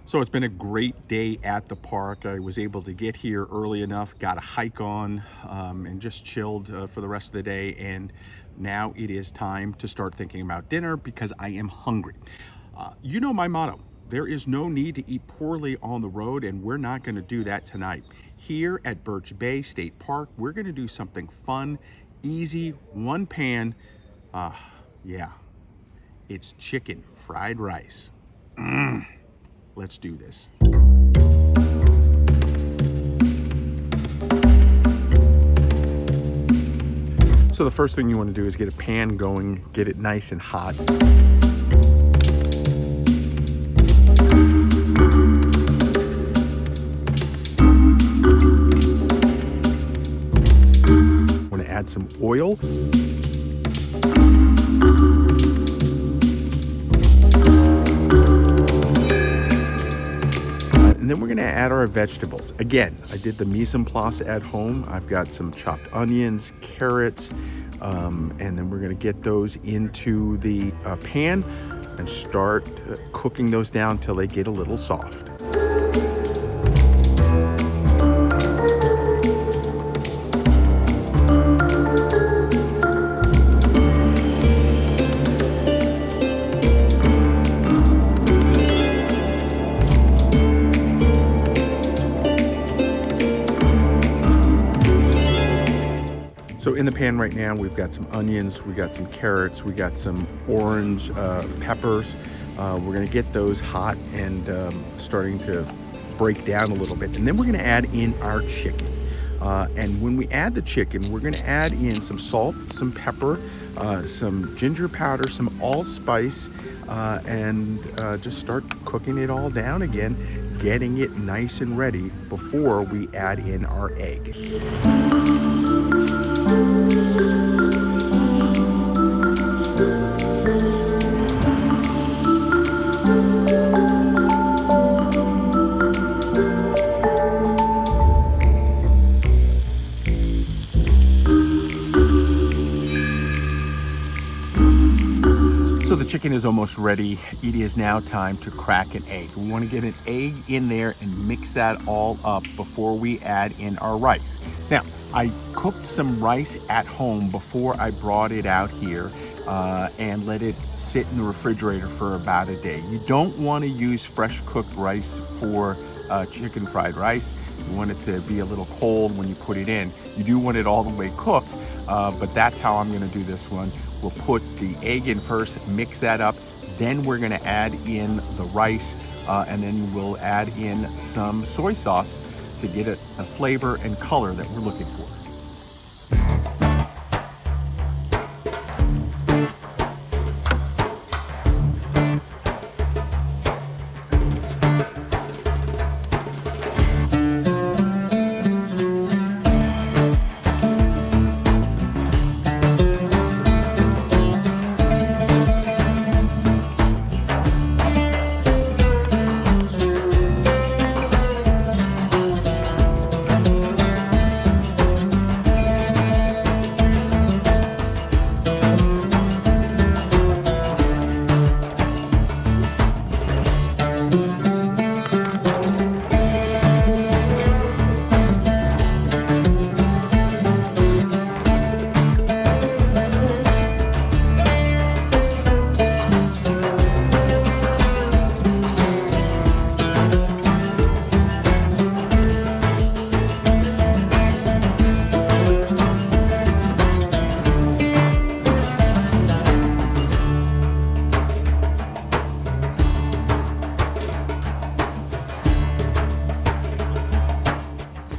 So it's been a great day at the park. I was able to get here early enough, got a hike on, and just chilled for the rest of the day. And now it is time to start thinking about dinner because I am hungry. You know my motto, there is no need to eat poorly on the road, and we're not going to do that tonight. Here at Birch Bay State Park, we're going to do something fun, easy, one pan. Yeah, it's chicken fried rice. Let's do this. So the first thing you want to do is get a pan going, get it nice and hot. Want to add some oil. And then we're going to add our vegetables. Again, I did the mise en place at home. I've got some chopped onions, carrots, and then we're going to get those into the pan and start cooking those down till they get a little soft. So in the pan right now, we've got some onions, we got some carrots, we got some orange peppers. We're gonna get those hot and starting to break down a little bit. And then we're gonna add in our chicken. And when we add the chicken, we're gonna add in some salt, some pepper, some ginger powder, some allspice, and just start cooking it all down again, getting it nice and ready before we add in our egg. So the chicken is almost ready. It is now time to crack an egg. We want to get an egg in there and mix that all up before we add in our rice. Now, I cooked some rice at home before I brought it out here and let it sit in the refrigerator for about a day. You don't want to use fresh cooked rice for chicken fried rice. You want it to be a little cold when you put it in. You do want it all the way cooked, but that's how I'm going to do this one. We'll put the egg in first, mix that up, then we're going to add in the rice, and then we'll add in some soy sauce to get it a flavor and color that we're looking for.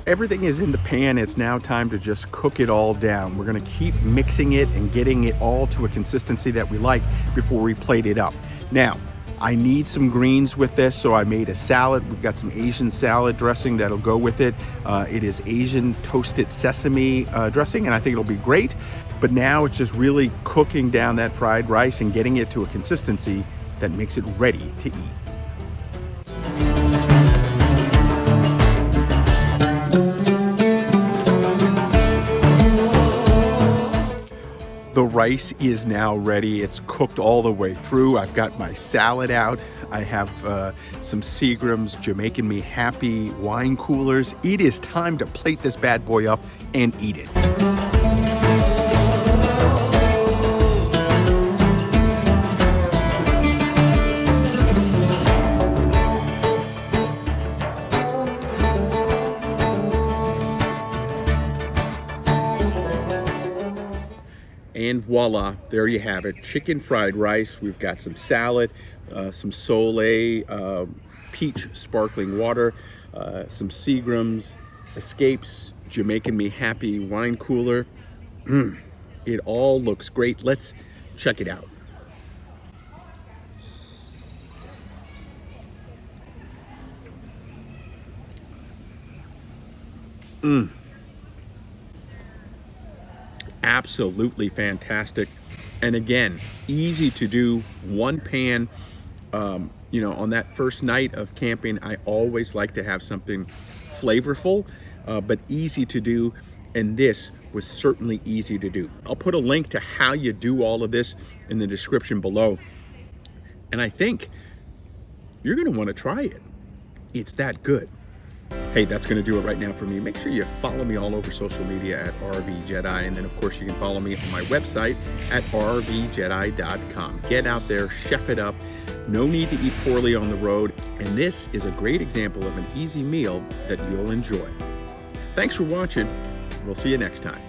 Everything is in the pan. It's now time to just cook it all down. We're gonna keep mixing it and getting it all to a consistency that we like before we plate it up. Now, I need some greens with this, so I made a salad. We've got some Asian salad dressing that'll go with it. It is Asian toasted sesame dressing, and I think it'll be great. But now it's just really cooking down that fried rice and getting it to a consistency that makes it ready to eat. The rice is now ready. It's cooked all the way through. I've got my salad out. I have some Seagrams, Jamaican Me Happy wine coolers. It is time to plate this bad boy up and eat it. And voila, there you have it. Chicken fried rice. We've got some salad, some Soleil peach sparkling water, some Seagrams, Escapes, Jamaican Me Happy wine cooler. It all looks great. Let's check it out. Absolutely fantastic. And again, easy to do, one pan. You know, on that first night of camping, I always like to have something flavorful, but easy to do. And this was certainly easy to do. I'll put a link to how you do all of this in the description below. And I think you're gonna wanna try it. It's that good. Hey, that's going to do it right now for me. Make sure you follow me all over social media at RVJEDEYE. And then, of course, you can follow me on my website at RVJEDEYE.com. Get out there, chef it up. No need to eat poorly on the road. And this is a great example of an easy meal that you'll enjoy. Thanks for watching. We'll see you next time.